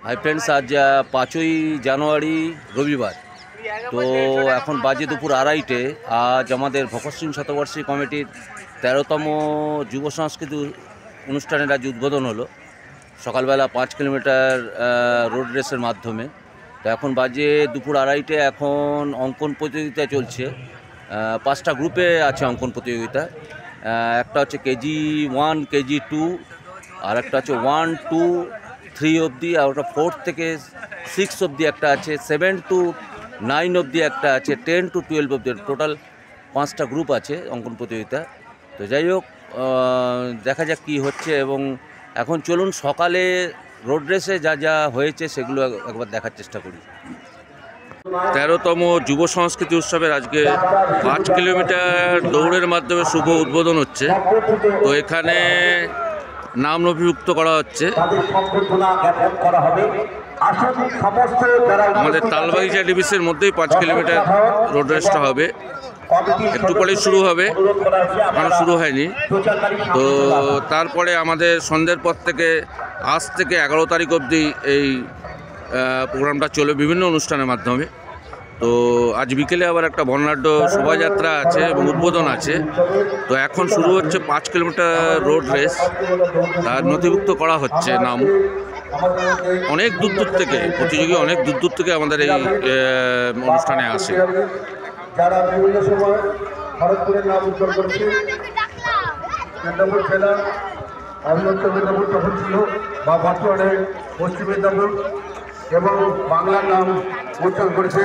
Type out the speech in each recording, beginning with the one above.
Hi friends, আজ 5ই জানুয়ারি রবিবার। তো এখন বাজে দুপুর আড়াইটে। আজ আমাদের ভগৎ সিং শতবর্ষী কমিটির 13তম যুব সংস্কৃতি অনুষ্ঠানের আজ উদ্বোধন হলো সকালবেলা 5 কিলোমিটার রোড রেসের মাধ্যমে। তো এখন বাজে দুপুর আড়াইটে। এখন অঙ্কন প্রতিযোগিতা চলছে। 5টা গ্রুপে আছে অঙ্কন প্রতিযোগিতা। একটা হচ্ছে কেজি 1, কেজি 2, আর একটা হচ্ছে 1, 2, 3 অবধি, আর ওটা 4 থেকে 6 অবধি একটা আছে, 7 to 9 অবধি একটা আছে, 10 to 12 অবধি। টোটাল 5টা গ্রুপ আছে অঙ্কন প্রতিযোগিতা। তো যাই হোক, দেখা যাক কী হচ্ছে। এবং এখন চলুন সকালে রোড রেসে যা যা হয়েছে সেগুলো একবার দেখার চেষ্টা করি। 13তম যুব সংস্কৃতি উৎসবের আজকে 5 কিলোমিটার দৌড়ের মাধ্যমে শুভ উদ্বোধন হচ্ছে। তো এখানে নাম নথিভুক্ত করা হচ্ছে। আমাদের তালবাগিচা ডিভিসির মধ্যেই 5 কিলোমিটার রোড রেসটা হবে। একটু পরেই শুরু হবে, এখনও শুরু হয়নি। তো তারপরে আমাদের সন্ধ্যের পর থেকে আজ থেকে 11 তারিখ অবধি এই প্রোগ্রামটা চলবে বিভিন্ন অনুষ্ঠানের মাধ্যমে। তো আজ বিকেলে আবার একটা বর্ণাঢ্য শোভাযাত্রা আছে এবং উদ্বোধন আছে। তো এখন শুরু হচ্ছে 5 কিলোমিটার রোড রেস, তার নথিভুক্ত করা হচ্ছে নাম। অনেক দূর দূর থেকে প্রতিযোগী, অনেক দূর দূর থেকে আমাদের এই অনুষ্ঠানে আসে। যারা বিভিন্ন সময় ভারতপুরের নাম উজ্জ্বল করেছে। মেদিনীপুর জেলা অবিভক্ত মেদিনীপুর তখন ছিল, বা বর্তমানে পশ্চিম মেদিনীপুর, এবং বাংলার নাম উজ্জ্বল করেছে।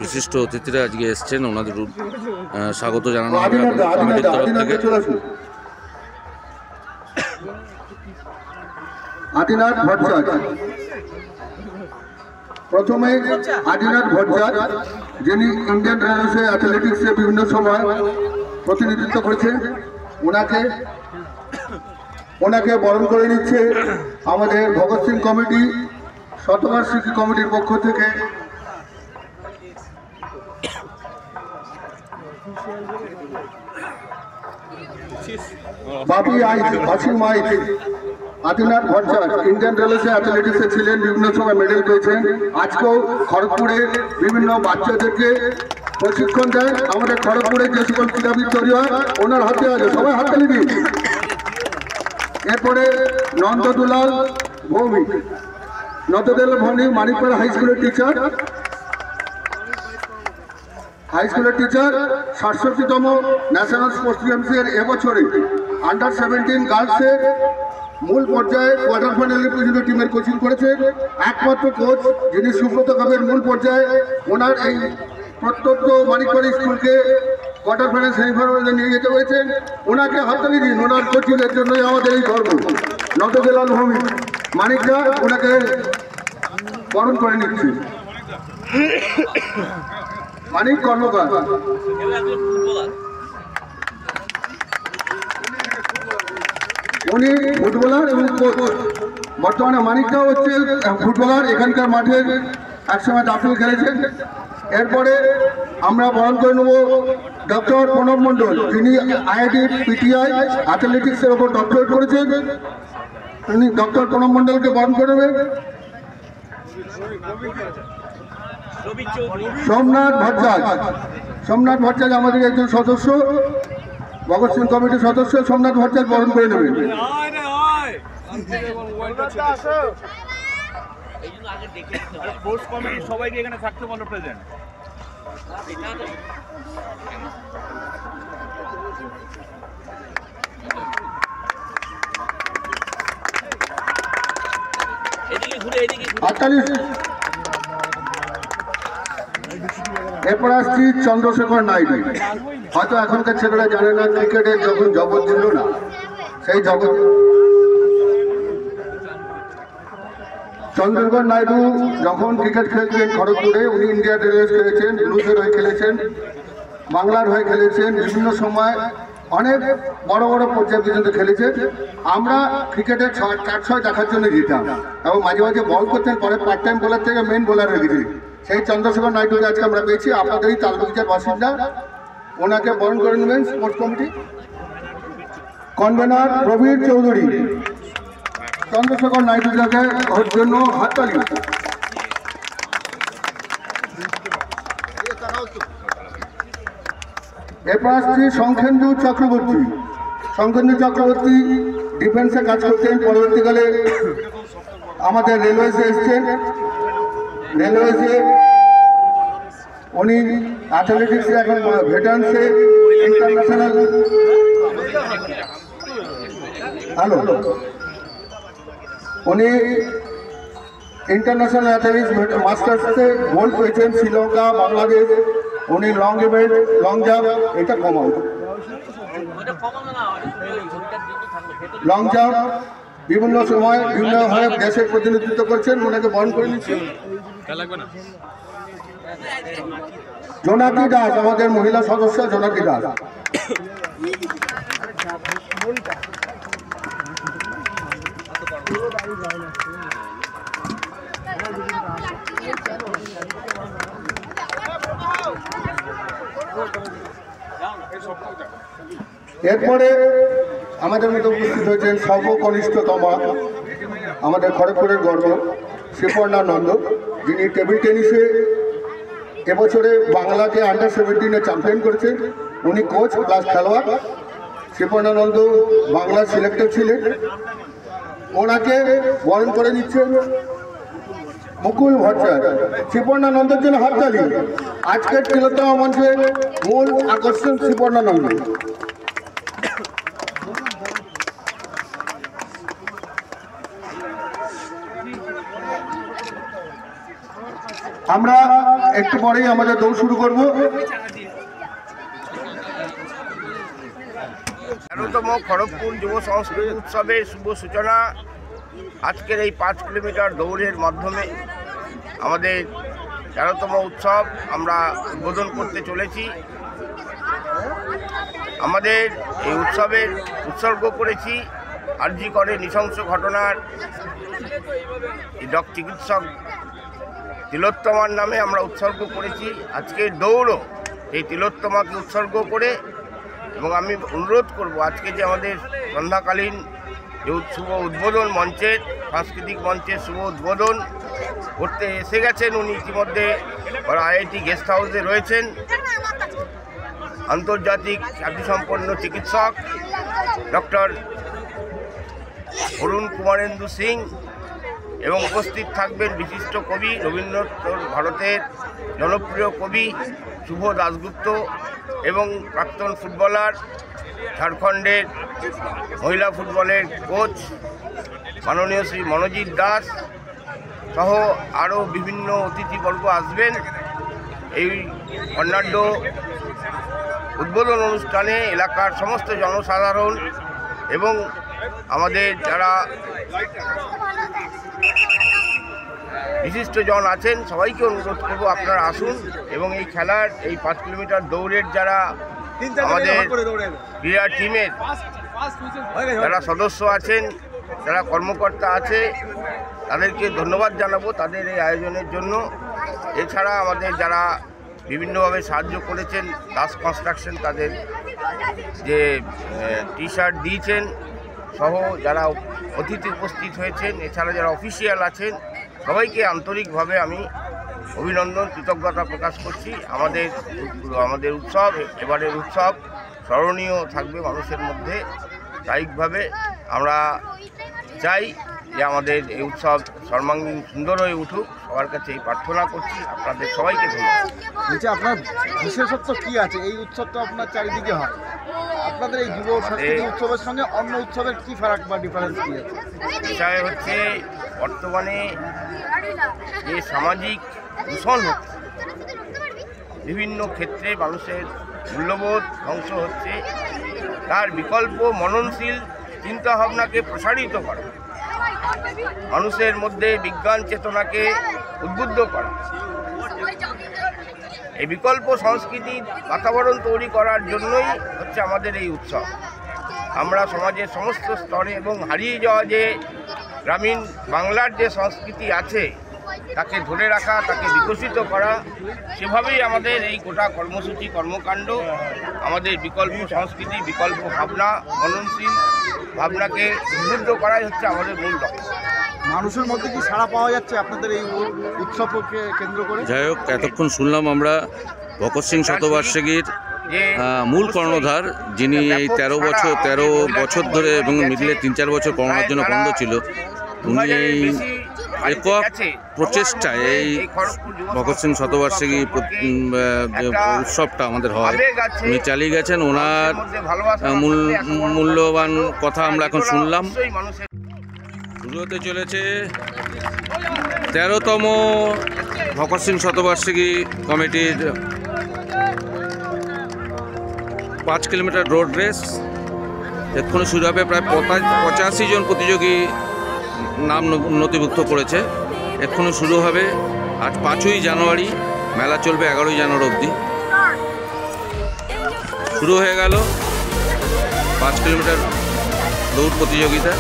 বিশিষ্ট অতিথিরা আজকে এসছেন, ওনাদের স্বাগত জানানো হবে কমিটির তরফ থেকে। আদিনাথ ভট্টাচার্য প্রথমে, আদিনাথ ভট্টাচার্য যিনি ইন্ডিয়ান রেলওয়ে অ্যাথলেটিক্সে বিভিন্ন সময় প্রতিনিধিত্ব করেছেন, ওনাকে বরণ করে নিচ্ছে আমাদের ভগৎ সিং কমিটি শতবার্ষিকী কমিটির পক্ষ থেকে। আদিনাথ ভট্টাচার্য ইন্ডিয়ান রেলওয়ে অ্যাথলেটিক্সে ছিলেন, বিভিন্ন সময় মেডেল পেয়েছেন। আজকেও খড়গপুরে বিভিন্ন বাচ্চাদেরকে প্রশিক্ষণ দেয়। আমাদের খড়গপুরে যে সকল ক্রীড়াবিদ তৈরি হয় ওনার হাতে আছে, সবাই হাততালি দিন। এরপরে নন্দদুলাল ভৌমিক, নন্দদুলাল ভৌমিক মানিকপাড়া হাই স্কুলের টিচার, 67তম ন্যাশনাল স্পোর্টস গেমসের এবছরে আন্ডার-17 গার্লসের মূল পর্যায়ে কোয়ার্টার ফাইনালে পর্যন্ত টিমের কোচিং করেছেন। একমাত্র কোচ যিনি সুব্রত কাপের মূল পর্যায়ে ওনার এই প্রত্যন্ত মানিকপাড়া স্কুলকে কোয়ার্টার ফাইনাল সেমিফাইনালে নিয়ে যেতে হয়েছেন। ওনাকে হাততালি দিন, ওনার কোচিংয়ের জন্যই আমাদের এই গর্ব। নন্দদুলাল ভৌমিক মানিকদা ওনাকে বরণ করে নিচ্ছে। মানিক কর্মকার উনি ফুটবলার এবং কোচ। বর্তমানে মানিকটাও হচ্ছে ফুটবলার, এখানকার মাঠের একসময় দাখিল খেলেছেন। এরপরে আমরা বরণ করে নেব ডক্টর প্রণব মণ্ডল, যিনি আইআইটি পিটিআই অ্যাথলেটিক্সের ওপর ডক্টরেট করেছেন। তিনি ডক্টর প্রণব মণ্ডলকে বরণ করে নেবেন। সোমনাথ ভট্টাচার্য আমাদের একজন সদস্য, ভগৎ সিং কমিটির সদস্য। সোমনাথ ভট্টাচার্য বরণ করে নেবেন। সবাইকে এখানে থাকতে বলো, প্রেজেন্ট। এরপর আসছি চন্দ্রশেখর নাইডু। হয়তো এখনকার ছেলেরা জানে না, ক্রিকেটের যখন জগৎ ছিল না, সেই জগৎ চন্দ্রশেখর নাইডু যখন ক্রিকেট খেলছেন খড়গপুরে, উনি ইন্ডিয়া রেলওয়ে খেলেছেন, ব্লুসের হয়ে খেলেছেন, বাংলার হয়ে খেলেছেন, বিভিন্ন সময় অনেক বড় বড় পর্যায়ে পর্যন্ত খেলেছেন। আমরা ক্রিকেটের 4-6 দেখার জন্য যেতাম এবং মাঝে মাঝে বল করতেন, পরে পার্ট টাইম বোলার থেকে মেন বোলার হয়ে গেছে। সেই চন্দ্রশেখর নাইডুকে আজকে আমরা পেয়েছি, আপনাদেরই তালবাগিচার বাসিন্দা। ওনাকে বরণ করে নেবেন sports committee. Convener Prabir Chowdhury, Chandrashekhar নাইডুকে ওর জন্য হাততালি। এরপর আসছি শঙ্খেন্দু চক্রবর্তী। শঙ্খেন্দু চক্রবর্তী ডিফেন্সে কাজ করতেন, পরবর্তীকালে আমাদের রেলওয়েজে এসছেন। রেলওয়েজে উনি অ্যাথলেটিক্সে এখন ভেটারান্সে ইন্টারন্যাশনাল উনি ইন্টারন্যাশনাল অ্যাথলেটিক্স মাস্টার্সে গোল্ড পেয়েছেন শ্রীলঙ্কা, বাংলাদেশ। উনি লং ইভেন্ট, লং জাম্প, এটা কমন লং জাম্প বিভিন্ন সময় বিভিন্নভাবে দেশের প্রতিনিধিত্ব করছেন। ওনাকে বরণ করে নিচ্ছি জোনাকি দাস, আমাদের মহিলা সদস্য জোনাকি দাস। এরপরে আমাদের মধ্যে উপস্থিত হয়েছেন সর্বকনিষ্ঠতমা, আমাদের খড়গপুরের গর্ব শ্রীপর্ণা নন্দ, যিনি টেবিল টেনিসে এবছরে বাংলাকে আন্ডার-17 চ্যাম্পিয়ন করেছেন। উনি কোচ প্লাস খেলোয়াড়। শ্রীপর্ণা নন্দ বাংলার সিলেক্টেড ছিলেন। ওনাকে বরণ করে নিচ্ছেন মুকুল ভট্টাচার্য। শ্রীপর্ণা নন্দের জন্য হাততালি। আজকের তিলোত্তমা মঞ্চের মূল আকর্ষণ শ্রীপর্ণা নন্দ। আমরা একটু পরেই আমাদের দৌড় শুরু করব। 13তম খড়গপুর যুব সংস্কৃতি উৎসবের শুভ সূচনা আজকের এই 5 কিলোমিটার দৌড়ের মাধ্যমে। আমাদের 13তম উৎসব আমরা উদ্বোধন করতে চলেছি। আমাদের এই উৎসবের উৎসর্গ করেছি আরজি করে নৃশংস ঘটনার চিকিৎসক তিলোত্তমার নামে আমরা উৎসর্গ করেছি। আজকের দৌড়ও এই তিলোত্তমাকে উৎসর্গ করে। এবং আমি অনুরোধ করব, আজকে যে আমাদের সন্ধ্যাকালীন যে শুভ উদ্বোধন মঞ্চের, সাংস্কৃতিক মঞ্চের শুভ উদ্বোধন করতে এসে গেছেন, উনি ইতিমধ্যে IIT গেস্ট হাউসে রয়েছেন। আন্তর্জাতিক খ্যাতিসম্পন্ন চিকিৎসক ডক্টর অরুণ কুমারেন্দু সিং, এবং উপস্থিত থাকবেন বিশিষ্ট কবি রবীন্দ্রনাথ, ভারতের জনপ্রিয় কবি শুভ দাশগুপ্ত, এবং প্রাক্তন ফুটবলার, ঝাড়খণ্ডের মহিলা ফুটবলের কোচ মাননীয় শ্রী মনোজিৎ দাস সহ আরও বিভিন্ন অতিথিবর্গ আসবেন। এই অন্যান্য উদ্বোধন অনুষ্ঠানে এলাকার সমস্ত জনসাধারণ এবং আমাদের যারা বিশিষ্টজন আছেন সবাইকে অনুরোধ করব আপনারা আসুন এবং এই খেলার এই 5 কিলোমিটার দৌড়ের যারা আমাদের ক্রীড়া টিমের যারা সদস্য আছেন, যারা কর্মকর্তা আছে, তাদেরকে ধন্যবাদ জানাবো তাদের এই আয়োজনের জন্য। এছাড়া আমাদের যারা বিভিন্নভাবে সাহায্য করেছেন, দাস কনস্ট্রাকশন তাদের যে টি-শার্ট দিয়েছেন সহ যারা অতিথি উপস্থিত হয়েছেন, এছাড়া যারা অফিসিয়াল আছেন, সবাইকে আন্তরিকভাবে আমি অভিনন্দন, কৃতজ্ঞতা প্রকাশ করছি। আমাদের উৎসব, এবারের উৎসব স্মরণীয় থাকবে মানুষের মধ্যে। স্বাভাবিকভাবে আমরা চাই যে আমাদের এই উৎসব সর্বাঙ্গীন সুন্দর হয়ে উঠুক, সবার কাছে এই প্রার্থনা করছি। আপনাদের সবাইকে ধন্যবাদ। আপনার বিশেষত্ব কি আছে? এই উৎসব তো আপনার চারিদিকে হয়, আপনাদের এই যুব সাংস্কৃতিক উৎসবের সঙ্গে অন্য উৎসবের কি ফারাক বা ডিফারেন্স কি আছে? বিষয় হচ্ছে বর্তমানে যে সামাজিক দূষণ হচ্ছে, বিভিন্ন ক্ষেত্রে মানুষের মূল্যবোধ ধ্বংস হচ্ছে, তার বিকল্প মননশীল চিন্তাভাবনাকে প্রসারিত করা, মানুষের মধ্যে বিজ্ঞান চেতনাকে উদ্বুদ্ধ করা, এই বিকল্প সংস্কৃতির বাতাবরণ তৈরি করার জন্যই হচ্ছে আমাদের এই উৎসব। আমরা সমাজের সমস্ত স্তরে এবং হারিয়ে যাওয়া যে গ্রামীণ বাংলার যে সংস্কৃতি আছে তাকে ধরে রাখা, তাকে বিকশিত করা, সেভাবেই আমাদের এই গোটা কর্মসূচি, কর্মকাণ্ড। আমাদের বিকল্প সংস্কৃতি, বিকল্প ভাবনা, মননশীল ভাবনাকে উদ্বুদ্ধ করাই হচ্ছে আমাদের মূল লক্ষ্য। মানুষের মধ্যে কি সাড়া পাওয়া যাচ্ছে আপনাদের এই উৎসবকে কেন্দ্র করে? যাই হোক, এতক্ষণ শুনলাম আমরা ভগৎ সিং শতবার্ষিকীর মূল কর্ণধার, যিনি এই 13 বছর ধরে এবং মিডলে 3-4 বছর করোনার জন্য বন্ধ ছিল, উনি এই একক প্রচেষ্টায় এই ভগৎ সিং শতবার্ষিকী উৎসবটা আমাদের হয় উনি চালিয়ে গেছেন। ওনার মূল্যবান কথা আমরা এখন শুনলাম। শুরু হতে চলেছে 13তম ভগৎ সিং শতবার্ষিকী কমিটির 5 কিলোমিটার রোড রেস। এক্ষুনি শুরু হবে। প্রায় 85 জন প্রতিযোগী নাম নথিভুক্ত করেছে। এক্ষুনি শুরু হবে। আজ 5ই জানুয়ারি, মেলা চলবে 11ই জানুয়ারি অবধি। শুরু হয়ে গেল 5 কিলোমিটার দৌড় প্রতিযোগিতা।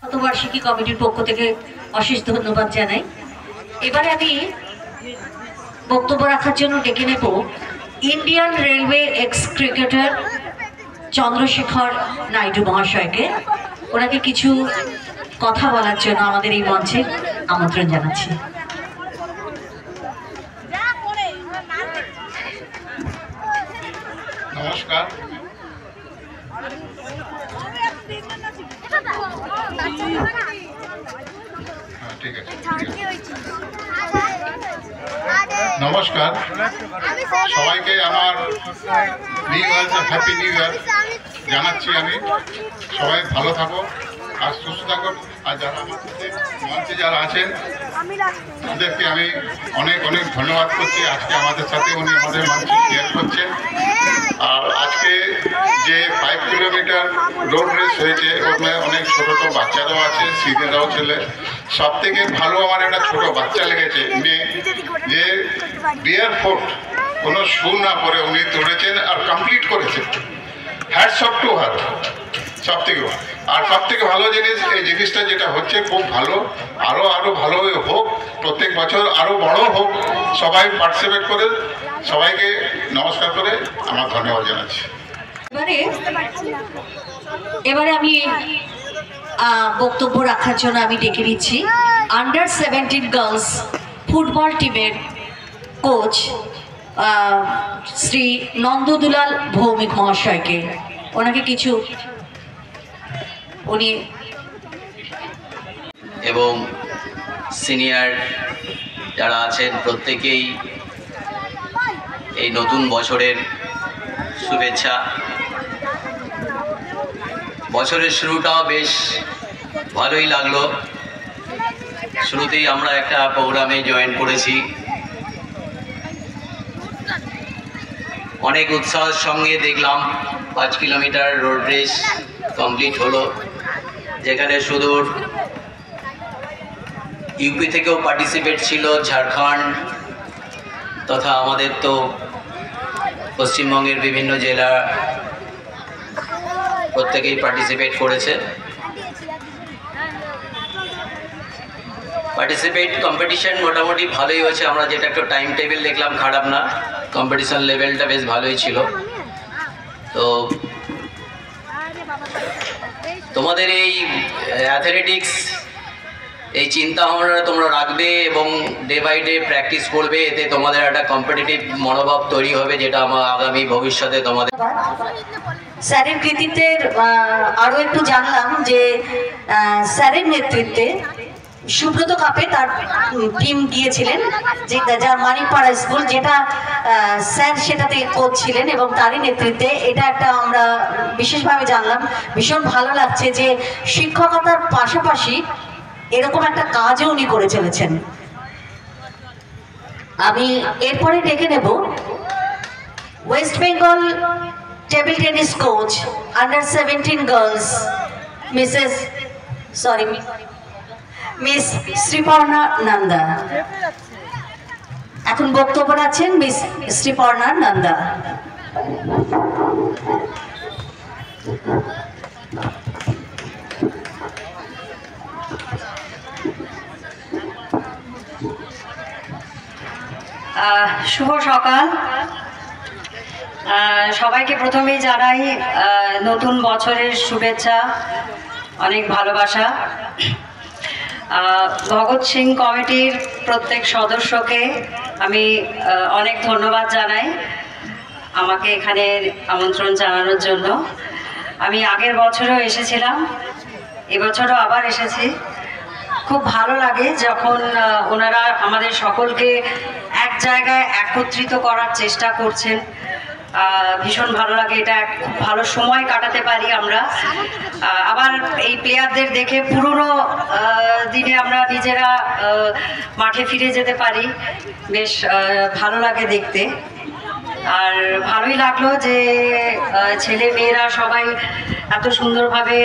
শতবার্ষিকী কমিটির পক্ষ থেকে অশেষ ধন্যবাদ জানাই। এবারে আমি বক্তব্য রাখার জন্য ডেকে নেব Indian railway ex cricketer Chandrashekhar Naidu মহাশয়কে। ওনাকে কিছু কথা বলার জন্য আমাদের এই মঞ্চে আমন্ত্রণ জানাচ্ছি। নমস্কার। নমস্কার সবাইকে, আমার new year happy new year জানাচ্ছি আমি। সবাই ভালো থাকো আর সুস্থ থাকো। আর যারা আমার সাথে মঞ্চে যারা আছেন তাদেরকে আমি অনেক অনেক ধন্যবাদ করছি। আজকে আমাদের সাথে উনি আমাদের মঞ্চে শেয়ার করছেন। আর আজকে যে 5 কিলোমিটার রোড রেস হয়েছে, ওখানে অনেক ছোটো ছোটো বাচ্চারাও আছে, সিনিয়ররাও ছেলে। সব থেকে ভালো আমার একটা ছোটো বাচ্চা লেগেছে, মেয়ে, যে বিয়ার ফোর্ট কোনো শু না পরে উনি দৌড়েছেন আর কমপ্লিট করেছেন। Hats off to her. সব থেকে আর সব থেকে ভালো জিনিস, এই জিনিসটা যেটা হচ্ছে খুব ভালো, আরও ভালো হোক, প্রত্যেক বছর আরও বড় হোক। সবাই পার্টিসিপেট করে, সবাইকে নমস্কার করে আমার ধন্যবাদ জানাচ্ছি। এবারে আমি বক্তব্য রাখার জন্য আমি ডেকে নিচ্ছি আন্ডার 17 গার্লস ফুটবল টিমের কোচ শ্রী নন্দদুলাল ভৌমিক মহাশয়কে। ওনাকে কিছু এবং সিনিয়র যারা আছেন প্রত্যেকেই এই নতুন বছরের শুভেচ্ছা। বছরের শুরুটাও বেশ ভালোই লাগলো। শুরুতেই আমরা একটা প্রোগ্রামে জয়েন করেছি, অনেক উৎসাহের সঙ্গে দেখলাম 5 কিলোমিটার রোড রেস কমপ্লিট হলো, যেখানে সুদূর ইউপি থেকেও পার্টিসিপেট ছিল, ঝাড়খণ্ড তথা আমাদের তো পশ্চিমবঙ্গের বিভিন্ন জেলা প্রত্যেকেই পার্টিসিপেট করেছে। কম্পিটিশন মোটামুটি ভালোই হয়েছে। আমরা যেটা একটু টাইম টেবিল দেখলাম, খারাপ না, কম্পিটিশন লেভেলটা বেশ ভালোই ছিল। তো তোমাদের এই অ্যাথলেটিক্স এই চিন্তা ভাবনাটা তোমরা রাখবে এবং ডে বাই ডে প্র্যাকটিস করবে, এতে তোমাদের একটা কম্পিটিটিভ মনোভাব তৈরি হবে, যেটা আমার আগামী ভবিষ্যতে তোমাদের। স্যারের কৃতিত্বের আরও একটু জানলাম যে স্যারের নেতৃত্বে সুব্রত কাপে তার টিম গিয়েছিলেন, যে যার মানিকপাড়া স্কুল, যেটা স্যার সেটাতে কোচ ছিলেন এবং তারই নেতৃত্বে। এটা একটা আমরা বিশেষভাবে জানলাম। ভীষণ ভালো লাগছে যে শিক্ষকতার পাশাপাশি এরকম একটা কাজও উনি করে চলেছেন। আমি এরপরে ডেকে নেব West Bengal table tennis coach under 17 girls miss Sriparna Nanda. এখন বক্তব্য রাখছেন মিস শ্রীপর্ণা নন্দা। শুভ সকাল সবাইকে। প্রথমেই জানাই নতুন বছরের শুভেচ্ছা, অনেক ভালোবাসা। ভগৎ সিং কমিটির প্রত্যেক সদস্যকে আমি অনেক ধন্যবাদ জানাই আমাকে এখানে আমন্ত্রণ জানানোর জন্য। আমি আগের বছরও এসেছিলাম, এবছরও আবার এসেছি। খুব ভালো লাগে যখন ওনারা আমাদের সকলকে এক জায়গায় একত্রিত করার চেষ্টা করছেন। ভীষণ ভালো লাগে, এটা খুব ভালো সময় কাটাতে পারি আমরা। আবার এই প্লেয়ারদের দেখে পুরনো দিনে আমরা নিজেরা মাঠে ফিরে যেতে পারি, বেশ ভালো লাগে দেখতে। আর ভালোই লাগলো যে ছেলে মেয়েরা সবাই এত সুন্দরভাবে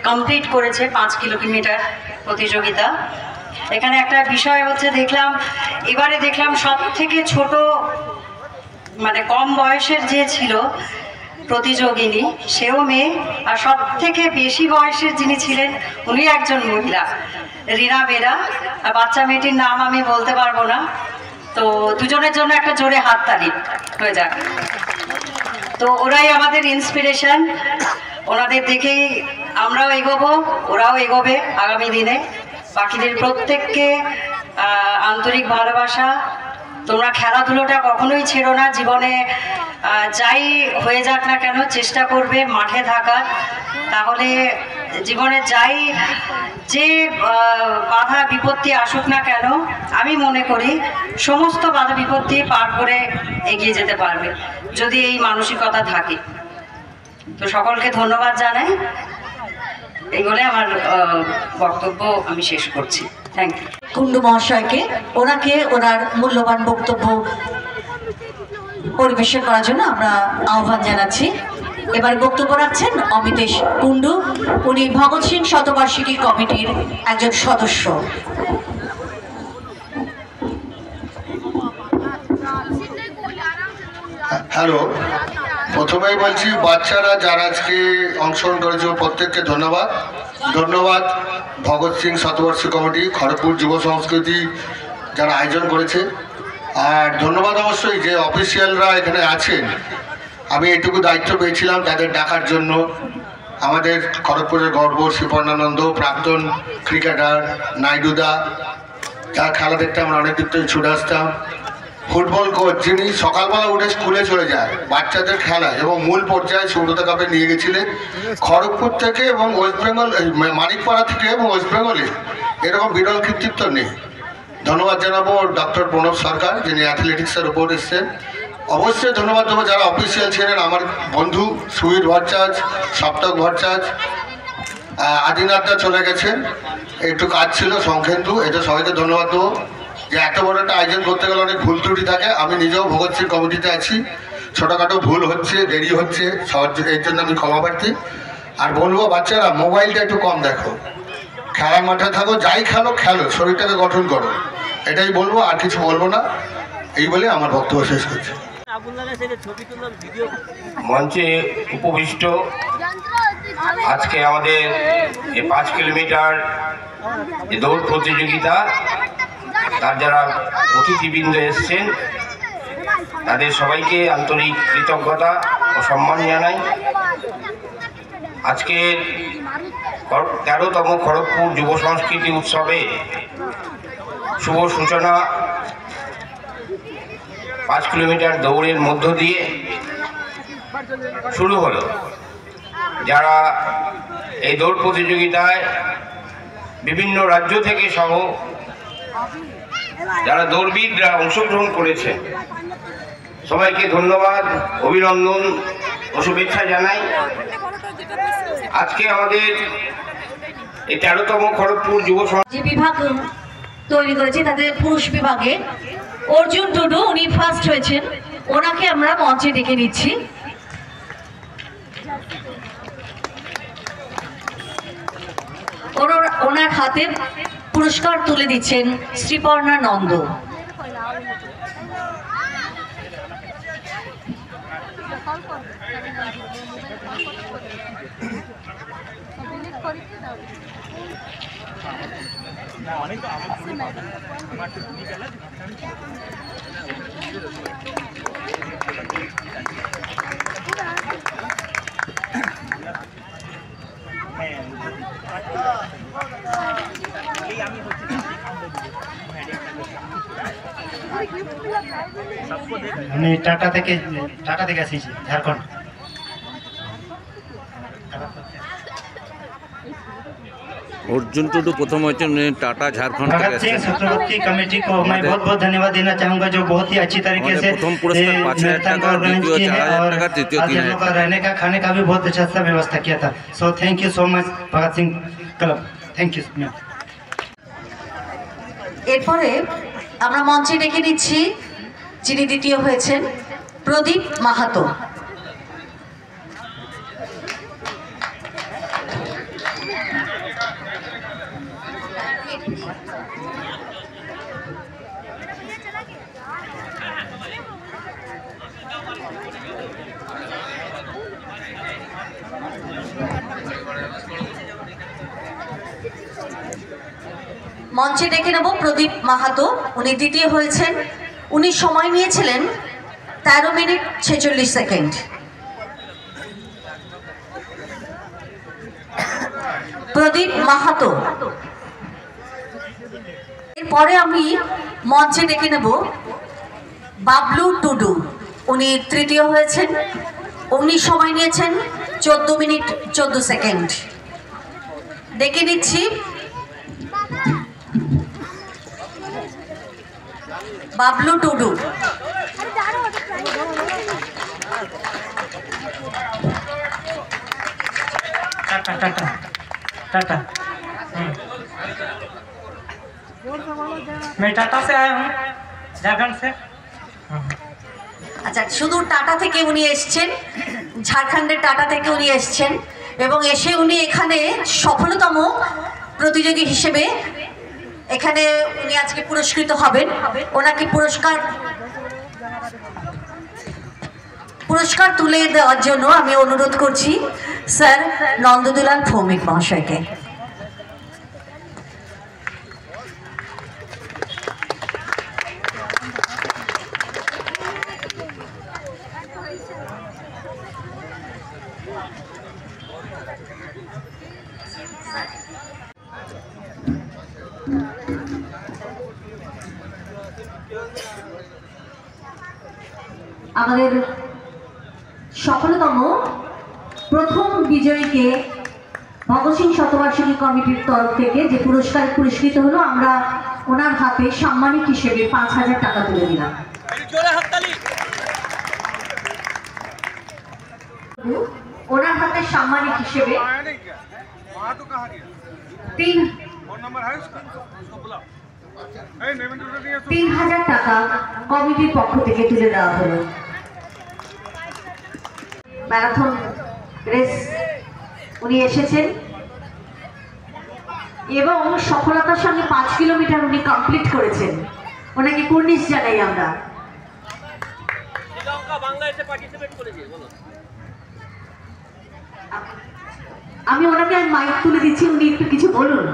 কমপ্লিট করেছে 5 কিলোমিটার প্রতিযোগিতা। এখানে একটা বিষয় হচ্ছে, এবারে দেখলাম সব থেকে ছোট মানে কম বয়সের যে ছিল প্রতিযোগিনী, সেও মেয়ে, আর সব থেকে বেশি বয়সের যিনি ছিলেন উনি একজন মহিলা, রিনা বেরা। আর বাচ্চা মেয়েটির নাম আমি বলতে পারবো না, তো দুজনের জন্য একটা জোরে হাততালি হয়ে যাক। তো ওরাই আমাদের ইন্সপিরেশন, ওনাদের দেখেই আমরাও এগোবো, ওরাও এগোবে আগামী দিনে। বাকিদের প্রত্যেককে আন্তরিক ভালোবাসা। তোমরা খেলাধুলোটা কখনোই ছেড়ো না, জীবনে যাই হয়ে যাক না কেন চেষ্টা করবে মাঠে থাকার, তাহলে জীবনে যাই যে বাধা বিপত্তি আসুক না কেন, আমি মনে করি সমস্ত বাধা বিপত্তি পার করে এগিয়ে যেতে পারবে যদি এই মানসিকতা থাকে। তো সকলকে ধন্যবাদ জানাই, এই বলে আমার বক্তব্য আমি শেষ করছি। থ্যাংক ইউ কুণ্ডু মহাশয়কে, ওনাকে ওনার মূল্যবান বক্তব্য পরিবেশন করার জন্য আমরা আহ্বান জানাচ্ছি। এবার বক্তব্য রাখছেন অমিতেশ কুণ্ডু, উনি ভগৎ সিং শতবার্ষিকী কমিটির একজন সদস্য। হ্যালো, প্রথমেই বলছি বাচ্চারা যারা আজকে অংশগ্রহণ করেছে প্রত্যেককে ধন্যবাদ। ভগৎ সিং শতবর্ষী কমিটি, খড়গপুর যুব সংস্কৃতি যারা আয়োজন করেছে, আর ধন্যবাদ অবশ্যই যে অফিসিয়ালরা এখানে আছেন। আমি এটুকু দায়িত্ব পেয়েছিলাম তাদের ডাকার জন্য। আমাদের খড়গপুরের গর্ব শ্রীপর্ণানন্দ, প্রাক্তন ক্রিকেটার নাইডুদা, যার খেলা দেখতে আমরা অনেক দিক থেকে ছুটে আসতাম। ফুটবল কোচ যিনি সকালবেলা উঠে স্কুলে চলে যায় বাচ্চাদের খেলা এবং মূল পর্যায়ে সুব্রত কাপে নিয়ে গেছিলেন খড়গপুর থেকে এবং ওয়েস্ট বেঙ্গল, মানিকপাড়া থেকে এবং ওয়েস্ট বেঙ্গলে এরকম বিরল কৃতিত্ব নেই। ধন্যবাদ জানাবো ডক্টর প্রণব সরকার, যিনি অ্যাথলেটিক্সের উপর এসছেন। অবশ্যই ধন্যবাদ দেবো যারা অফিসিয়াল ছিলেন, আমার বন্ধু সুবীর ভট্টাচার্য, সপ্তক ভট্টাচার্য, আদিনাথদা চলে গেছেন, একটু কাজ ছিল সংক্ষেন্দু, এটা সবাইকে ধন্যবাদ দেবো। যে এত বড় একটা আয়োজন করতে গেলে অনেক ভুল ত্রুটি থাকে। আমি নিজেও ভগৎ সিং কমিটিতে আছি, ছোটোখাটো ভুল হচ্ছে, দেরি হচ্ছে, এর জন্য আমি ক্ষমা প্রার্থী। আর বলবো বাচ্চারা মোবাইলটা একটু কম দেখো, খেলার মাঠে থাকো, যাই খেলো খেলো, শরীরটাকে গঠন করো, এটাই বলবো, আর কিছু বলবো না। এই বলে আমার বক্তব্য শেষ করছি। মঞ্চে উপবিষ্ট আজকে আমাদের এই 5 কিলোমিটার দৌড় প্রতিযোগিতা, তার যারা অতিথিবৃন্দ এসছেন তাদের সবাইকে আন্তরিক কৃতজ্ঞতা ও সম্মান জানাই। আজকের 13তম খড়গপুর যুব সংস্কৃতি উৎসবে শুভ সূচনা 5 কিলোমিটার দৌড়ের মধ্য দিয়ে শুরু হলো। যারা এই দৌড় প্রতিযোগিতায় বিভিন্ন রাজ্য থেকে সহ যারা দৌড়বিদরা অংশগ্রহণ করেছে সবাইকে ধন্যবাদ, অভিনন্দন ও শুভেচ্ছা জানাই। আজকে আমাদের এই 13তম খড়গপুর যুব যে বিভাগ তৈরি করেছে তাদের পুরুষ বিভাগে অর্জুন টুডু, উনি ফার্স্ট হয়েছেন, ওনাকে আমরা মঞ্চে ডেকে নিচ্ছি। ওনার হাতে পুরস্কার তুলে দিচ্ছেন শ্রীপর্ণা নন্দ। আমি টাটা থেকে আসিছি, ঝাড়খণ্ড। अर्जुन टुडू प्रथम टाटा झारखंड भगत सिंह चक्रवर्ती कमेटी को मैं बहुत बहुत धन्यवाद देना चाहूँगा, जो बहुत ही अच्छी तरीके से मैराथन को ऑर्गेनाइज किए हैं और आज हम लोग का रहने का खाने का भी बहुत अच्छा सा व्यवस्था किया था। So thank you so much Bhagat Singh club, thank you. এরপরে আমরা মঞ্চে ডেকে নিচ্ছি যিনি দ্বিতীয় হয়েছেন, প্রদীপ মাহাতো। মঞ্চে ডেকে নেব প্রদীপ মাহাতো, উনি দ্বিতীয় হয়েছেন। উনি সময় নিয়েছিলেন 13 মিনিট 46 সেকেন্ড। প্রদীপ মাহাতো। এরপরে আমি মঞ্চে ডেকে নেব বাবলু টুডু, উনি তৃতীয় হয়েছেন। উনি সময় নিয়েছেন 14 মিনিট 14 সেকেন্ড। ডেকে নিচ্ছি বাবলু টুডু। टाटा टाटा टाटा मैं टाटा से आया हूँ, झारखंड से। আচ্ছা, শুধু টাটা থেকে উনি এসছেন, ঝাড়খণ্ডের টাটা থেকে উনি এসছেন এবং এসে উনি এখানে সফলতম প্রতিযোগী হিসেবে এখানে উনি আজকে পুরস্কৃত হবেন। ওনাকে পুরস্কার তুলে দেওয়ার জন্য আমি অনুরোধ করছি স্যার নন্দদুলাল ভৌমিক মহাশয়কে। আমাদের সফলতম প্রথম বিজয়ীকে ভগৎ সিং শতবার্ষিকী কমিটির তরফ থেকে যে পুরস্কার পুরস্কৃত হলো, আমরা ওনার হাতে সাম্মানিক হিসেবে 5,000 টাকা তুলে দিলাম। ওনার হাতে সাম্মানিক হিসেবে 3,000 টাকা কমিটির পক্ষ থেকে তুলে দেওয়া হলো। ম্যারাথন রেস উনি এসেছেন এবং সফলতার সঙ্গে 5 কিলোমিটার উনি কমপ্লিট করেছেন। ওনাকে কুর্নিশ জানাই আমরা। আমি ওনাকে মাইক তুলে দিচ্ছি, উনি একটু কিছু বলুন।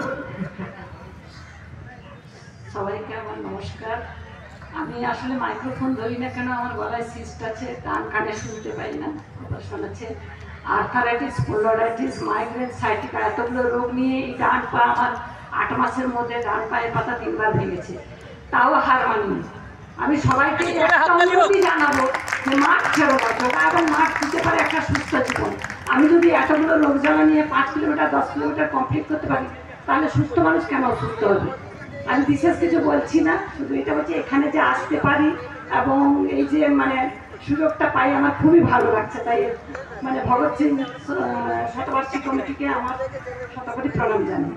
সবাইকে আমার নমস্কার। আমি আসলে মাইক্রোফোন ধরি না কেন, আমার গলায় সিস্ট আছে, ডান কানে শুনতে পাই না, কথা শোনাচ্ছে। আর্থারাইটিস, স্পন্ডলাইটিস, মাইগ্রেন, সাইটিকা এতগুলো রোগ নিয়ে এই ডান পা আমার 8 মাসের মধ্যে ডান পায়ের পাতা 3 বার ভেঙেছে, তাও হার মানি। আমি সবাইকে একটা অনুরোধই জানাবো যে মাঠ ছেড়ো না, যোগা এবং মাঠ দিতে পারে একটা সুস্থ জীবন। আমি যদি এতগুলো লোক জ্বালা নিয়ে 5 কিলোমিটার 10 কিলোমিটার কমপ্লিট করতে পারি, তাহলে সুস্থ মানুষ কেন অসুস্থ হবে? আমি বিশেষ কিছু বলছি না, শুধু এটা বলছি এখানে যে আসতে পারি এবং এই যে মানে সুযোগটা পাই আমার খুবই ভালো লাগছে। তাই মানে ভগৎ সিং শতবার্ষিকী কমিটিকে আমার শতকোটি প্রণাম জানাই।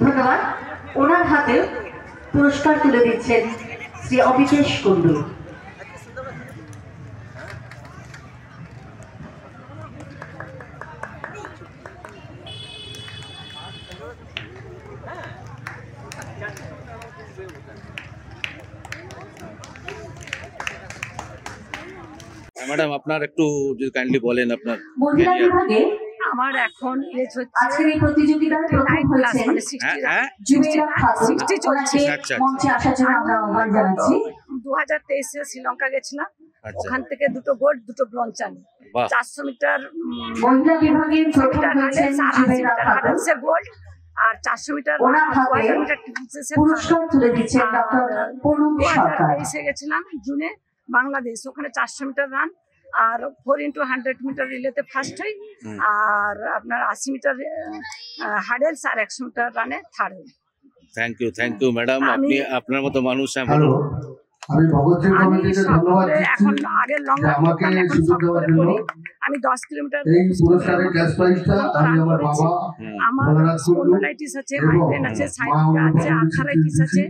ধন্যবাদ। ওনার হাতে পুরস্কার তুলে দিচ্ছেন শ্রী অবিকেশ কুণ্ডু। ম্যাডাম আপনার একটু যদি কাইন্ডলি বলেন আপনার। মহিলা বিভাগে আমার এখন এজ হচ্ছে আজকের এই প্রতিযোগিতায় প্রথম হয়েছেন জুবেইরা খাতুন। ওনাকে মঞ্চে আসার জন্য আমরা আহ্বান জানাচ্ছি। 2023-এ শ্রীলঙ্কা গেছিলাম, ওখান থেকে 2টো গোল্ড 2টো ব্রোঞ্জ আনি। 400 মিটার মহিলা বিভাগে প্রথম হয়েছেন জুবেইরা খাতুন। গোল্ড আর 400 মিটার ওনার হাতে পুরস্কার তুলে দিচ্ছেন ডক্টর পুনম সরকার। 2023-এ গেছিলাম জুনে বাংলাদেশ, ওখানে 400 মিটার রান আর 4x100 মিটার রিলেতে ফার্স্ট হই, আর আপনার 80 মিটার হার্ডেলস আর 100 মিটার রানে থার্ড হই। Thank you madam. আপনি আপনার মতো মানুষ। আমি ভগৎ সিং কমিটিকে ধন্যবাদ দিচ্ছি যে আমাকে সুযোগ দেওয়ার জন্য। আমি 10 কিলোমিটার এই পুরস্কারের ক্যাশ প্রাইজটা আমি আমার বাবা আমার স্পন্ডলাইটিস আছে, মাইগ্রেন আছে, সাইটিকা আছে, আর্থারাইটিস আছে,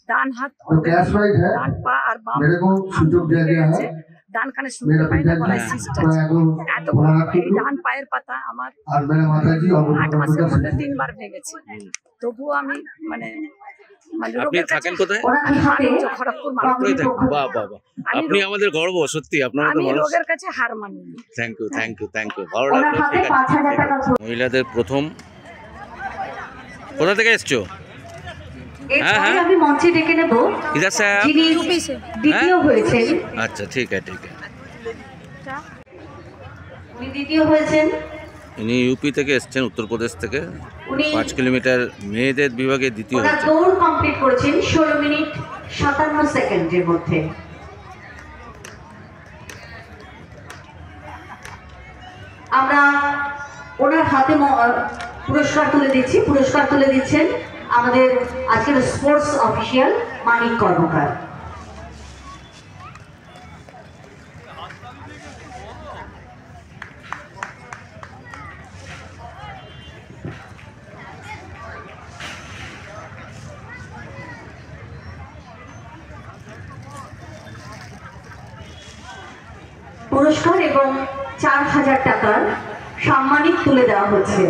ডান হাত ক্যাশ প্রাইজ है ডান পা আর বাম मेरे को সুযোগ दिया गया है। ডান কানে শুনতে পাই না, গলায় সিস্ট আছে, এত এই ডান পায়ের পাতা আমার আর मेरे माताजी और 8 মাসের মধ্যে 3 বার ভেঙেছে। তবুও আমি মানে আপনি থাকেন কোথায়? খড়গপুর। বাহ বাহ বাহ, আপনি আমাদের গর্ব সত্যি, আপনার মতো মানুষ। রোগের কাছে হার মানি। থ্যাংক ইউ ভালো লাগলো। মহিলাদের প্রথম কোথা থেকে এসছো? হ্যাঁ আমি মঞ্চে ডেকে নেব इधर से आप? যিনি দ্বিতীয় হয়েছেন। আচ্ছা ঠিক আছে উনি দ্বিতীয় হয়েছেন। ইনি ইউপি থেকে এসেছেন, উত্তরপ্রদেশ থেকে। 5 কিলোমিটার মেয়েদের বিভাগে দ্বিতীয় হয়েছে। দৌড় কমপ্লিট করেছেন 16 মিনিট 57 সেকেন্ডের মধ্যে। আমরা ওনার হাতে পুরস্কার তুলে দিচ্ছেন আমাদের আজকের স্পোর্টস অফিসিয়াল মানিক কর্মকার। পুরস্কার এবং 4,000 টাকার সম্মানিত তুলে দেওয়া হচ্ছে।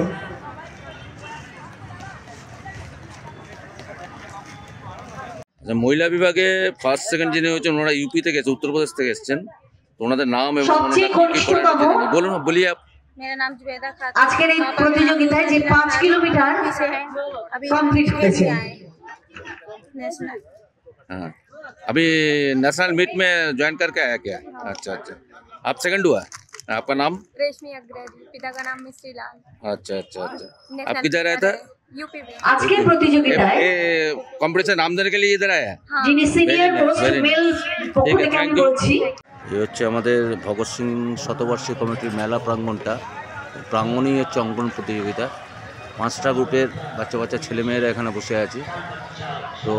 মহিলা বিভাগে ফার্স্ট সেকেন্ড যিনি হয়েছেন ওনারা ইউপি থেকে এসেছেন, উত্তরপ্রদেশ থেকে এসেছেন। তো ওনাদের নাম এবং বলুন বলিয়ে मेरा नाम जुबैदा खातून। আজকের এই প্রতিযোগিতায় যে 5 কিলোমিটার কমপ্লিট হয়েছে। हाँ अभी नेशनल मीट में ज्वाइन करके आया क्या? अच्छा आप सेकंड हुआ? आपका नाम? रेशमी अग्रवाल, पिता का नाम मिस्त्री लाल। अच्छा आप किधर आया था? यूपी में। आज के प्रतियोगिताয় कॉम्पिटिशन नाम देने के लिए इधर आया? যিনি সিনিয়র পোস্ট মেল পক্ষ থেকে আমি বলছি। এই হচ্ছে আমাদের ভগৎ সিং শতবার্ষিকী কমিটির মেলা প্রাঙ্গণটা। প্রাঙ্গণেই হচ্ছে অঙ্কন প্রতিযোগিতা। 5টা গ্রুপের বাচ্চা বাচ্চা ছেলেমেয়েরা এখানে বসে আছে। তো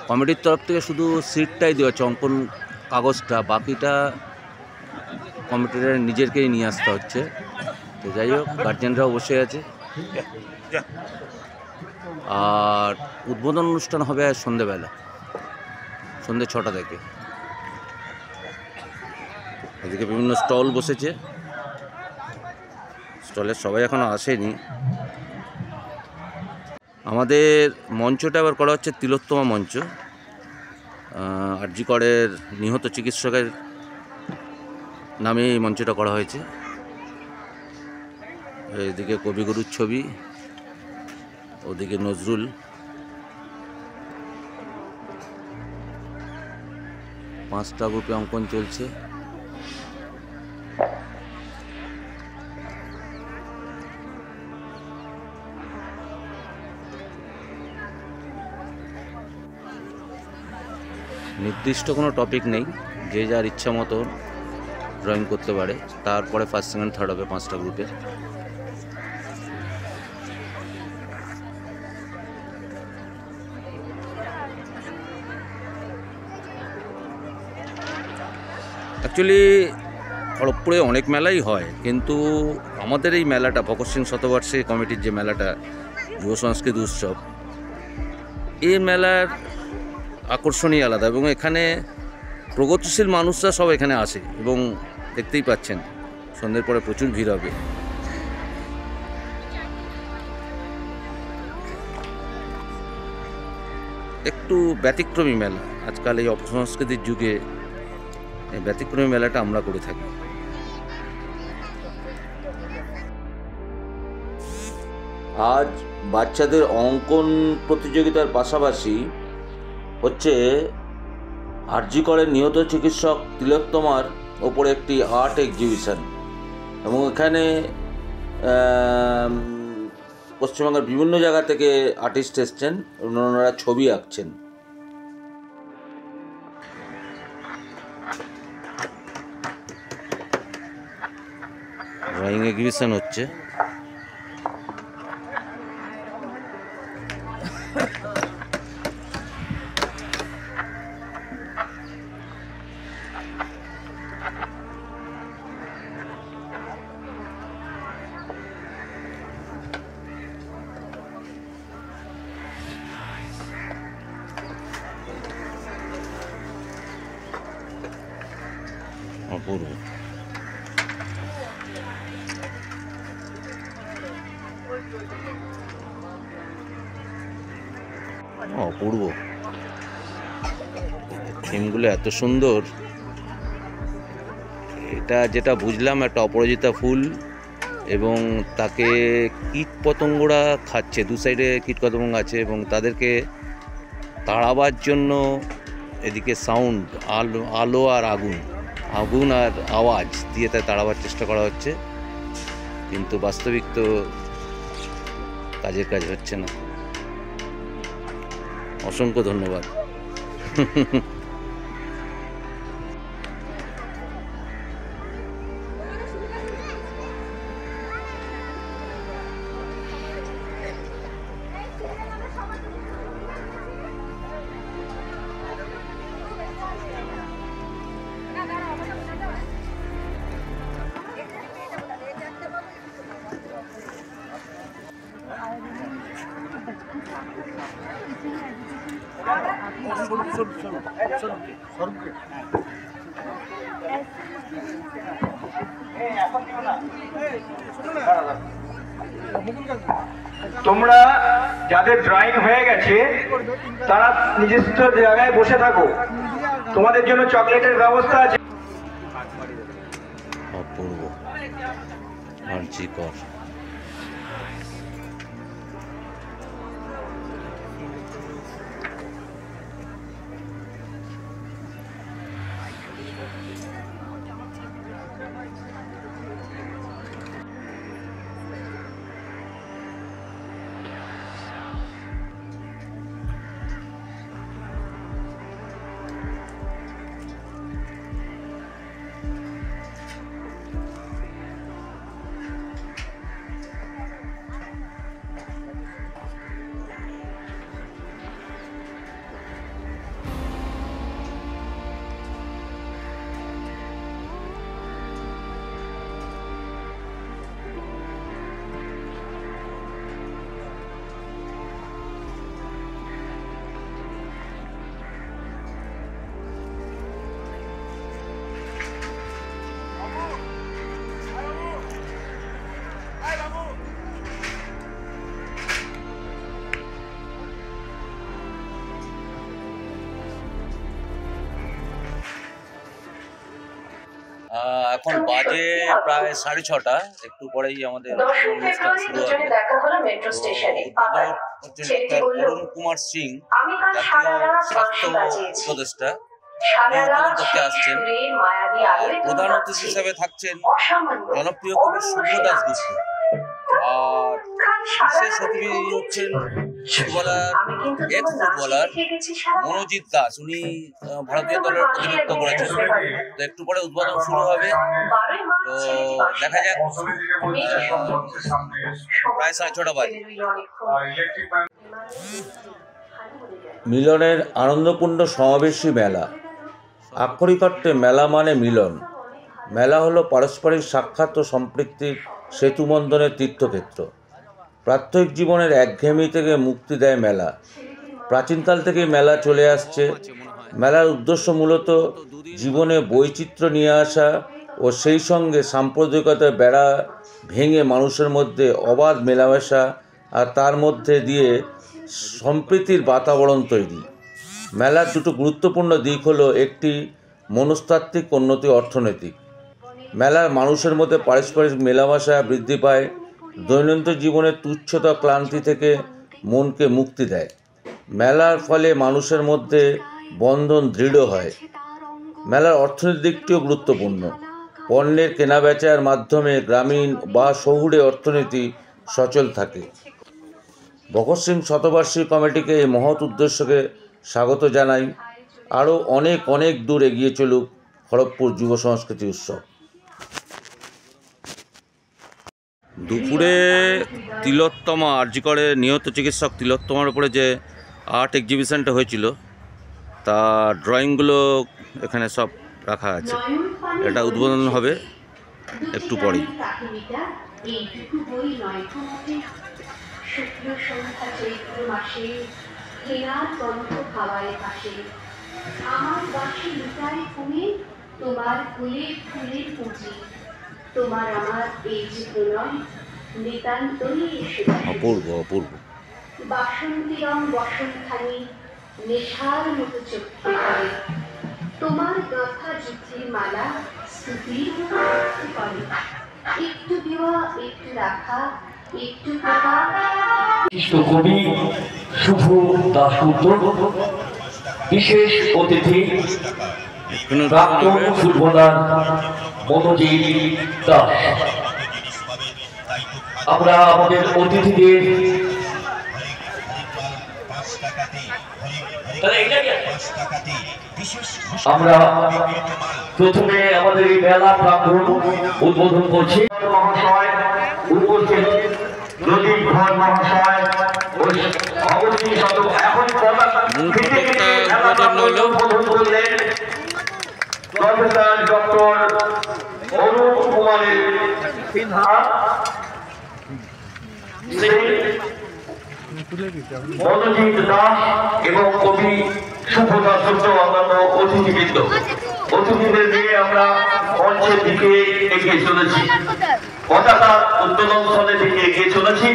কমিটির তরফ থেকে শুধু সিটটাই দেওয়া হচ্ছে, অঙ্কন কাগজটা, বাকিটা কমিটির নিজেরকেই নিয়ে আসতে হচ্ছে। তো যাই হোক, গার্জেনরাও বসে আছে। আর উদ্বোধন অনুষ্ঠান হবে সন্ধেবেলা, সন্ধে 6টা থেকে। এদিকে বিভিন্ন স্টল বসেছে, স্টলের সবাই এখনও আসেনি। আমাদের মঞ্চটা আবার করা হচ্ছে তিলোত্তমা মঞ্চ, আরজি করের নিহত চিকিৎসকের নামে এই মঞ্চটা করা হয়েছে। এদিকে কবিগুরুর ছবি, ওদিকে নজরুল। পাঁচটা গ্রুপে অঙ্কন চলছে। নির্দিষ্ট কোনো টপিক নেই, যে যার ইচ্ছা মতো ড্রয়িং করতে পারে। তারপরে ফার্স্ট সেকেন্ড থার্ড হবে 5টা গ্রুপের। অ্যাকচুয়ালি খড়গপুরে অনেক মেলাই হয়, কিন্তু আমাদের এই মেলাটা, ভগৎ সিং শতবর্ষে কমিটির যে মেলাটা, যুব সংস্কৃতি উৎসব, এই মেলার আকর্ষণই আলাদা। এবং এখানে প্রগতিশীল মানুষরা সব এখানে আসে, এবং দেখতেই পাচ্ছেন সন্ধ্যের পরে প্রচুর ভিড় হবে। একটু ব্যতিক্রমী মেলা, আজকাল এই অপসংস্কৃতির যুগে এই ব্যতিক্রমী মেলাটা আমরা করে থাকি। আজ বাচ্চাদের অঙ্কন প্রতিযোগিতার পাশাপাশি হচ্ছে আরজি করের নিহত চিকিৎসক তিলোত্তমার ওপরে একটি আর্ট এক্সিবিশন। এবং এখানে পশ্চিমবঙ্গের বিভিন্ন জায়গা থেকে আর্টিস্ট এসছেন, ওনারা ছবি আঁকছেন। ড্রয়িং এক্সিবিশন হচ্ছে। অপূর্ব। অপূর্ব, থিমগুলো এত সুন্দর। এটা যেটা বুঝলাম, একটা অপরাজিতা ফুল, এবং তাকে কীট পতঙ্গরা খাচ্ছে। দু সাইডে কীট পতঙ্গ আছে, এবং তাদেরকে তাড়াবার জন্য এদিকে সাউন্ড, আলো আর আগুন আর আওয়াজ দিয়ে তাই তাড়াবার চেষ্টা করা হচ্ছে। কিন্তু বাস্তবিক তো কাজের কাজ হচ্ছে না। অসংখ্য ধন্যবাদ। তোমরা যাদের ড্রয়িং হয়ে গেছে তারা নিজস্ব জায়গায় বসে থাকো, তোমাদের জন্য চকলেটের ব্যবস্থা আছে। অপূর্ব, আরজি কর। এখন বাজে প্রায় 6:30, একটু পরেই আমাদের অনুষ্ঠান শুরু হবে। অরুণ কুমার সিং, জাতীয় স্বাস্থ্য উপদেষ্টা, উদ্বোধন করতে আসছেন। প্রধান অতিথি হিসেবে থাকছেন জনপ্রিয় কবি শুভ্র দাশগুপ্ত, আর বিশেষ অতিথি হচ্ছেন এক্স ফুটবলার মনোজিৎ দাস। উনি ভারতীয় দলের প্রতিনিধিত্ব করেছেন। তো একটু পরে উদ্বোধন শুরু হবে, তো দেখা যাক। প্রায় 6:30 বাজে। মিলনের আনন্দপূর্ণ সমাবেশী মেলা। আক্ষরিক অর্থে মেলা মানে মিলন। মেলা হলো পারস্পরিক সাক্ষাৎ ও সম্পৃক্তির সেতুবন্ধনের তীর্থক্ষেত্র। প্রাত্যহিক জীবনের একঘেয়েমি থেকে মুক্তি দেয় মেলা। প্রাচীনকাল থেকেই মেলা চলে আসছে। মেলার উদ্দেশ্য মূলত জীবনে বৈচিত্র্য নিয়ে আসা ও সেই সঙ্গে সাম্প্রদায়িকতার বেড়া ভেঙে মানুষের মধ্যে অবাধ মেলামেশা আর তার মধ্যে দিয়ে সম্প্রীতির বাতাবরণ তৈরি। মেলার দুটো গুরুত্বপূর্ণ দিক হলো, একটি মনস্তাত্ত্বিক, অন্যটি অর্থনৈতিক। মেলার মানুষের মধ্যে পারস্পরিক মেলামেশা বৃদ্ধি পায়, দৈনন্দিন জীবনের তুচ্ছতা ক্লান্তি থেকে মনকে মুক্তি দেয়। মেলার ফলে মানুষের মধ্যে বন্ধন দৃঢ় হয়। মেলার অর্থনৈতিক দিকটিও গুরুত্বপূর্ণ। পণ্যের কেনাবেচার মাধ্যমে গ্রামীণ বা শহুরে অর্থনীতি সচল থাকে। ভগৎ সিং শতবার্ষিকী কমিটিকে এই মহৎ উদ্দেশ্যকে স্বাগত জানাই। আরও অনেক অনেক দূর এগিয়ে চলুক খড়গপুর যুব সংস্কৃতি উৎসব। দুপুরে তিলোত্তমা, আরজিকরে নিহত চিকিৎসক তিলোত্তমার উপরে যে আর্ট এক্সিবিশনটা হয়েছিল, তার ড্রয়িংগুলো এখানে সব রাখা আছে। এটা উদ্বোধন হবে একটু পরেই। তোমার আমার এই যে প্রণয় নিতান্তই অপূর্ব অপূর্ব। বাসন্তী রং বসন্তখানি নেশার মতো চোখে পড়ে, তোমার গাঁথা যুদ্ধের মালা স্তুতির মতো করে, একটু দেওয়া একটু রাখা একটু কবি শুভ দাশগুপ্ত, বিশেষ অতিথি প্রাক্তন ফুটবলার মনোজিৎ দাস। আমরা আমাদের অতিথিদের আমরা প্রথমে আমাদের এই মেলা প্রাঙ্গণ উদ্বোধন করছি। মহাশয় উপস্থিত প্রদীপ ঘর মহাশয় এখন উদ্বোধন করলেন প্রফেসর ডক্টর অরুণ কুমারের সিনহা, মনোজিৎ দাস এবং কবি শুভ দাশগুপ্ত অন্যান্য অতিথিবৃন্দ। অতিথিদের নিয়ে আমরা মঞ্চের দিকে এগিয়ে চলেছি, পতাকা উত্তোলন স্থলের দিকে এগিয়ে চলেছি।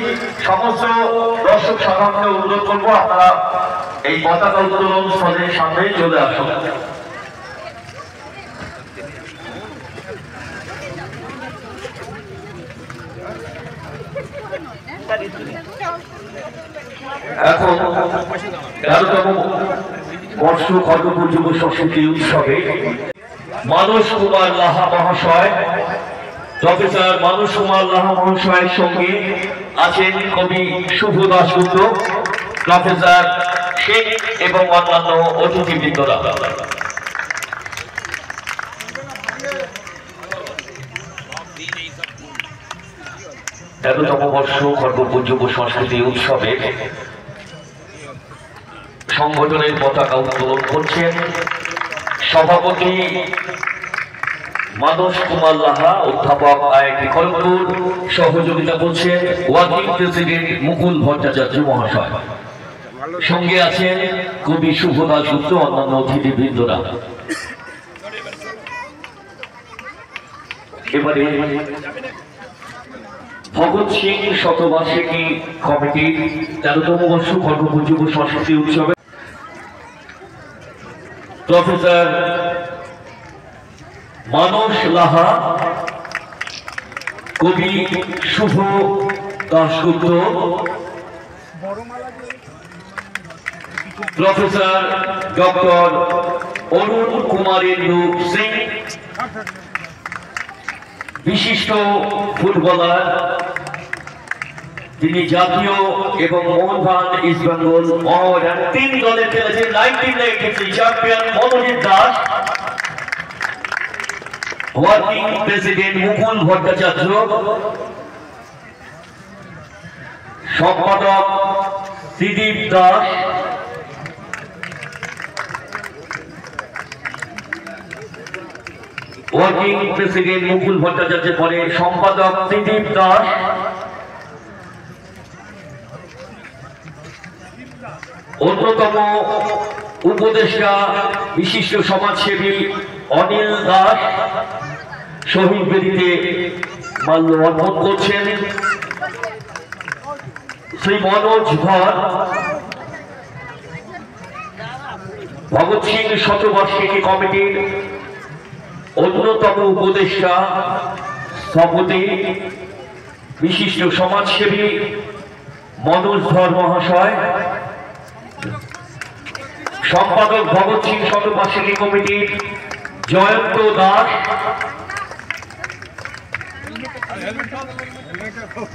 সমস্ত দর্শক সাধারণকে অনুরোধ করবো, আপনারা এই পতাকা উত্তোলন স্থলের সামনে চলে আসুন। এখন 13তম বর্ষ খড়গপুর যুব সংস্কৃতি উৎসবে মানস কুমার লাহা মহাশয়, প্রফেসর মানস কুমার লাহা মহাশয়ের সঙ্গে আছেন কবি শুভ দাশগুপ্ত, প্রফেসর শেখ এবং অন্যান্য অতিথিবৃন্দরা। 13তম বর্ষ খড়গপুর যুব সংস্কৃতি উৎসবে সংগঠনের পতাকা উত্তোলন করছেন সভাপতি মানস কুমার লাহা, অধ্যাপক আইআইটি খড়গপুর, সহযোগিতা করছেন ওয়ার্কিং প্রেসিডেন্ট মুকুল ভট্টাচার্য মহাশয়। সঙ্গে আছেন কবি শুভ দাশগুপ্ত, অন্যান্য অতিথিবৃন্দরা। এবারে ভগৎ সিং শতবার্ষিকী কমিটির 13তম বর্ষ খড়গপুর যুব সংস্কৃতি উৎসবে প্রফেসর মানস লাহা, কবি শুভ দাশগুপ্ত, প্রফেসর ডক্টর অরুণ কুমারেন্দু সিং, বিশিষ্ট ফুটবলার, তিনি জাতীয় এবং মোহনবাগান ইস্ট বেঙ্গল মহামেডান 3 দলে খেলেছেন। 1993 champion Monojit Das, working president Mukul Bhattacharya, সম্পাদক শ্রীদীপ দাস, ওয়ার্কিং প্রেসিডেন্ট মুকুল ভট্টাচার্যের পরে সম্পাদক শ্রীদীপ দাস, অন্যতম উপদেষ্টা বিশিষ্ট সমাজসেবী অনিল দাস শহীদ বেদিতে মাল্য অর্পণ করছেন। শ্রী মনোজ ধর, ভগৎ সিং শতবার্ষিকী কমিটির অন্যতম উপদেষ্টা স্থপতি বিশিষ্ট সমাজসেবী মনোজ ধর মহাশয়, সম্পাদক ভগৎ সিং শতবার্ষিকী কমিটির জয়ন্ত দাস,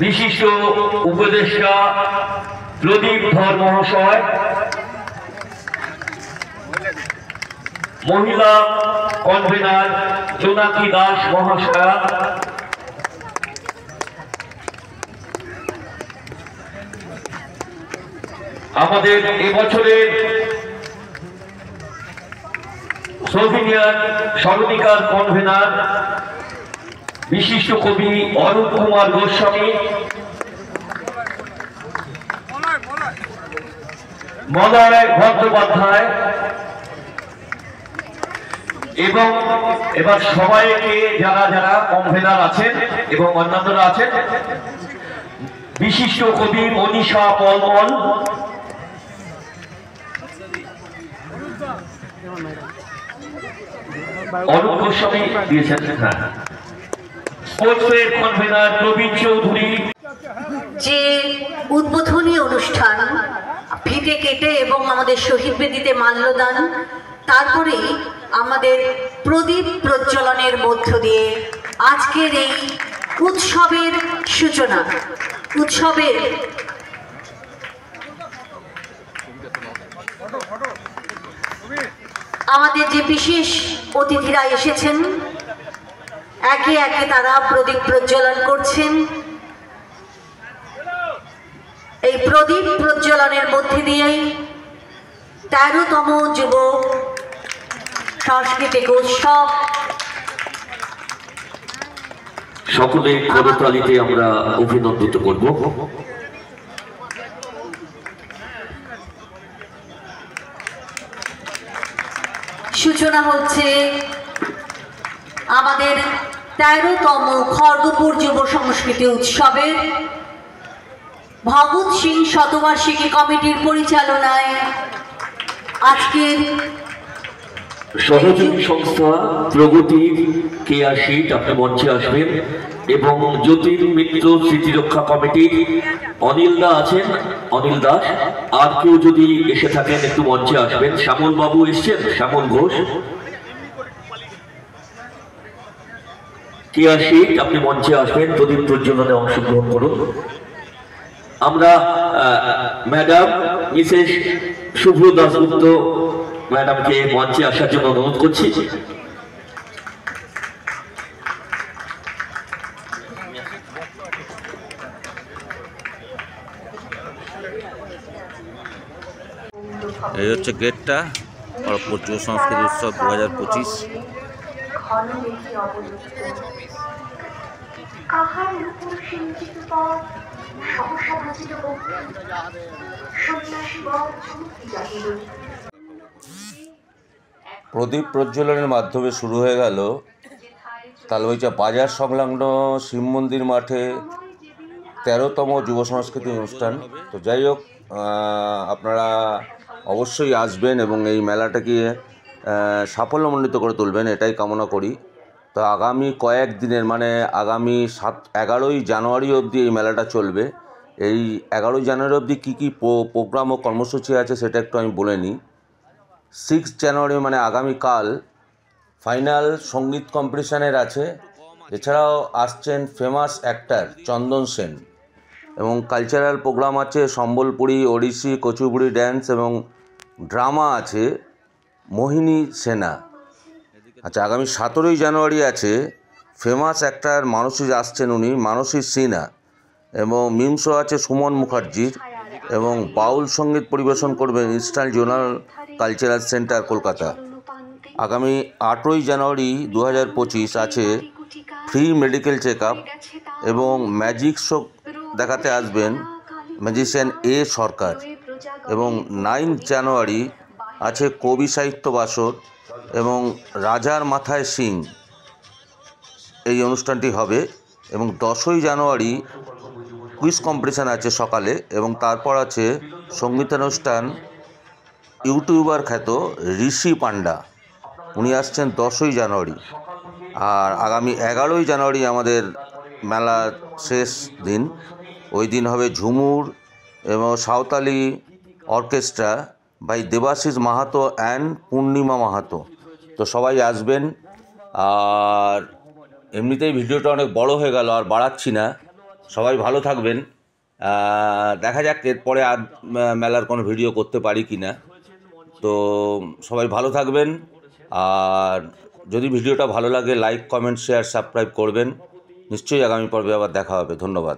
বিশিষ্ট উপদেষ্টা প্রদীপ ধর মহাশয়, মহিলা কনভেনার জোনাকি দাস মহাশয়া, আমাদের এবছরের সোভিনিয়ার স্মরণিকার কনভেনার বিশিষ্ট কবি অরূপ কুমার গোস্বামী, মলয় বন্দ্যোপাধ্যায়, এবং এবার সবাইকে যারা যারা কনভেনার আছেন এবং অন্যান্যরা আছেন, বিশিষ্ট কবি মনীষা পলমল, অরূপ গোস্বামী দিয়েছেন, হ্যাঁ, স্পোর্টসের কনভেনার প্রবীণ চৌধুরী। যে উদ্বোধনী অনুষ্ঠান ফিতে কেটে এবং আমাদের শহীদ বেদিতে মাল্যদান, তারপরে আমাদের প্রদীপ প্রজ্বলনের মধ্য দিয়ে আজকের এই উৎসবের সূচনা। উৎসবের আমাদের যে বিশেষ অতিথিরা এসেছেন, একে একে তারা প্রদীপ প্রজ্বলন করছেন। এই প্রদীপ প্রজ্বলনের মধ্যে দিয়েই 13তম যুব সাংস্কৃতিক উৎসব সকলে করতালিতে আমরা অভিনন্দিত করব। সূচনা হচ্ছে আমাদের 13তম খড়গপুর যুব সংস্কৃতি উৎসবের ভগৎ সিং শতবার্ষিকী কমিটির পরিচালনায় আজকের সহযোগী সংস্থা প্রগতি কেয়াশিট আপনি মঞ্চে আসবেন, এবং জ্যোতির্মিত্র স্মৃতিরক্ষা কমিটির অনিল দা আছেন, অনিল দাস, আর কেউ যদি এসে থাকেন একটু মঞ্চে আসবেন। শ্যামল বাবু এসছেন, শ্যামল ঘোষ। কেয়াশিট আপনি মঞ্চে আসবেন, প্রদীপ প্রজ্বলনে অংশগ্রহণ করুন। আমরা ম্যাডাম মিসেস শুভ দাশগুপ্ত ম্যাডামকে মঞ্চে আসার জন্য অনুরোধ করছি। এই হচ্ছে গেটটা, খড়গপুর যুব সংস্কৃতি উৎসব 2025। প্রদীপ প্রজ্বলনের মাধ্যমে শুরু হয়ে গেল তালবইচা বাজার সংলগ্ন শিব মন্দির মাঠে 13তম যুব সংস্কৃতি অনুষ্ঠান। তো যাই হোক, আপনারা অবশ্যই আসবেন এবং এই মেলাটাকে সাফল্যমণ্ডিত করে তুলবেন, এটাই কামনা করি। তো আগামী কয়েকদিনের মানে আগামী 11ই জানুয়ারি অবধি এই মেলাটা চলবে। এই 11ই জানুয়ারি অবধি কী কী প্রোগ্রাম ও কর্মসূচি আছে সেটা একটু আমি বলে নিই। 6 জানুয়ারি মানে আগামীকাল ফাইনাল সঙ্গীত কম্পিটিশানের আছে। এছাড়াও আসছেন ফেমাস অ্যাক্টর চন্দন সেন এবং কালচারাল প্রোগ্রাম আছে সম্বলপুরি, ওড়িশি, কুচিপুড়ি ড্যান্স এবং ড্রামা আছে মোহিনী সেনা। আচ্ছা, আগামী 17ই জানুয়ারি আছে ফেমাস অ্যাক্টর মানসী আসছেন, উনি মানসী সিনহা, এবং মিম শো আছে সুমন মুখার্জির এবং বাউল সঙ্গীত পরিবেশন করবেন eastern zonal cultural centre Kolkata. আগামী 8ই জানুয়ারি 2025 আছে ফ্রি মেডিকেল চেক আপ এবং ম্যাজিক শো দেখাতে আসবেন ম্যাজিশিয়ান এ সরকার। এবং 9 জানুয়ারি আছে কবি সাহিত্য বাসর এবং রাজার মাথায় সিং, এই অনুষ্ঠানটি হবে। এবং 10ই জানুয়ারি কুইজ কম্পিটিশান আছে সকালে এবং তারপর আছে সঙ্গীতানুষ্ঠান ইউটিউবার খ্যাত ঋষি পান্ডা, উনি আসছেন 10ই জানুয়ারি। আর আগামী 11ই জানুয়ারি আমাদের মেলার শেষ দিন, ওই দিন হবে ঝুমুর এবং Santali orchestra by Debashish Mahato and Purnima Mahato. তো সবাই আসবেন। আর এমনিতেই ভিডিওটা অনেক বড় হয়ে গেল, আর বাড়াচ্ছি না। সবাই ভালো থাকবেন। দেখা যাক এরপরে আর মেলার কোনো ভিডিও করতে পারি কি না। তো সবাই ভালো থাকবেন। আর যদি ভিডিওটা ভালো লাগে লাইক, কমেন্ট, শেয়ার, সাবস্ক্রাইব করবেন। নিশ্চয়ই আগামী পর্বে আবার দেখা হবে। ধন্যবাদ।